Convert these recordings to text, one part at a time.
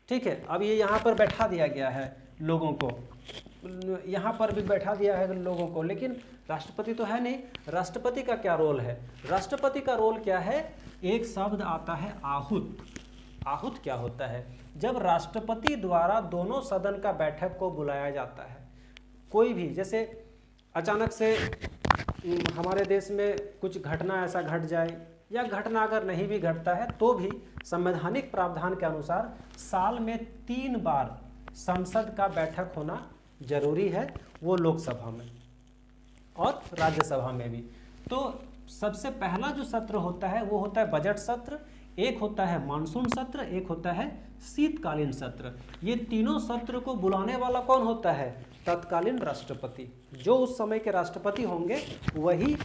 ठीक है। अब ये यहाँ पर बैठा दिया गया है लोगों को, यहाँ पर भी बैठा दिया है लोगों को, लेकिन राष्ट्रपति तो है नहीं। राष्ट्रपति का क्या रोल है? राष्ट्रपति का रोल क्या है? एक शब्द आता है आहूत। आहूत क्या होता है? जब राष्ट्रपति द्वारा दोनों सदन का बैठक को बुलाया जाता है, कोई भी, जैसे अचानक से हमारे देश में कुछ घटना ऐसा घट जाए, या घटना अगर नहीं भी घटता है तो भी संवैधानिक प्रावधान के अनुसार साल में 3 बार संसद का बैठक होना जरूरी है, वो लोकसभा में और राज्यसभा में भी। तो सबसे पहला जो सत्र होता है वो होता है बजट सत्र, एक होता है मानसून सत्र, एक होता है शीतकालीन सत्र। ये तीनों सत्र को बुलाने वाला कौन होता है? तत्कालीन राष्ट्रपति। जो उस समय के राष्ट्रपति होंगे वही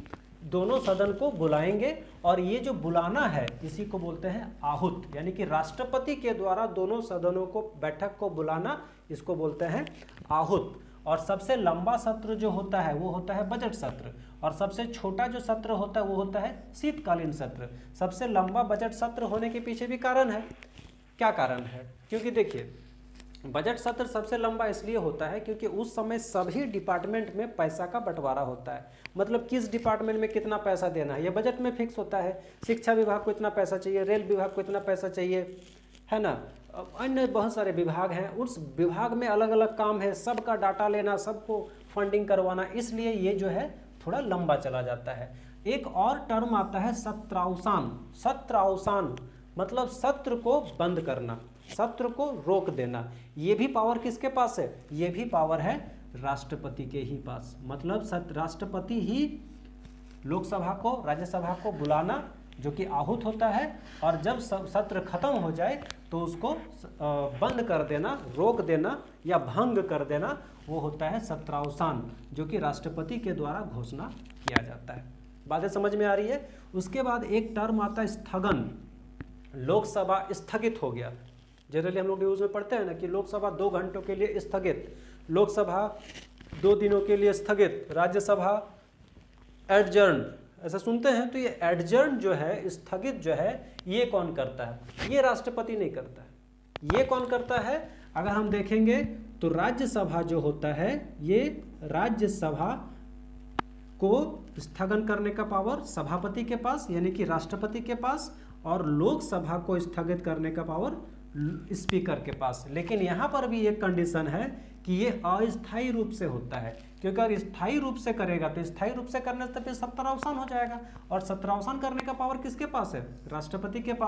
दोनों सदन को बुलाएंगे, और ये जो बुलाना है इसी को बोलते हैं आहूत, यानी कि राष्ट्रपति के द्वारा दोनों सदनों को बैठक को बुलाना, इसको बोलते हैं आहूत। और सबसे लंबा सत्र जो होता है वो होता है बजट सत्र, और सबसे छोटा जो सत्र होता है वो होता है शीतकालीन सत्र। सबसे लंबा बजट सत्र होने के पीछे भी कारण है। क्या कारण है? क्योंकि देखिए, बजट सत्र सबसे लंबा इसलिए होता है क्योंकि उस समय सभी डिपार्टमेंट में पैसा का बंटवारा होता है। मतलब किस डिपार्टमेंट में कितना पैसा देना है ये बजट में फिक्स होता है। शिक्षा विभाग को इतना पैसा चाहिए, रेल विभाग को इतना पैसा चाहिए, है ना। अन्य बहुत सारे विभाग हैं, उस विभाग में अलग अलग काम है, सबका डाटा लेना, सबको फंडिंग करवाना, इसलिए ये जो है थोड़ा लंबा चला जाता है। एक और टर्म आता है सत्रावसान। सत्रावसान मतलब सत्र को बंद करना, सत्र को रोक देना। ये भी पावर किसके पास है? ये भी पावर है राष्ट्रपति के ही पास। मतलब राष्ट्रपति ही लोकसभा को, राज्यसभा को बुलाना, जो कि आहूत होता है, और जब सत्र खत्म हो जाए तो उसको बंद कर देना, रोक देना या भंग कर देना, वो होता है सत्रावसान, जो कि राष्ट्रपति के द्वारा घोषणा किया जाता है। बातें समझ में आ रही है? उसके बाद एक टर्म आता है स्थगन। लोकसभा स्थगित हो गया। जनरली हम लोग न्यूज़ में पढ़ते हैं ना कि लोकसभा 2 घंटों के लिए स्थगित, लोकसभा 2 दिनों के लिए स्थगित, राज्यसभा एडजर्न, ऐसा सुनते हैं। तो ये एडजर्न जो है, स्थगित जो है, ये कौन करता है? ये राष्ट्रपति नहीं करता है। ये कौन करता है? अगर हम देखेंगे तो राज्यसभा जो होता है, ये राज्यसभा को स्थगन करने का पावर सभापति के पास, यानी कि राष्ट्रपति के पास, और लोकसभा को स्थगित करने का पावर स्पीकर के पास। लेकिन यहाँ पर भी एक कंडीशन है कि ये अस्थायी रूप से होता है, क्योंकि अगर स्थायी रूप से करेगा तो स्थायी रूप से करने से फिर सत्रावसान हो जाएगा, और सत्रावसान करने का पावर किसके पास है? राष्ट्रपति के पास।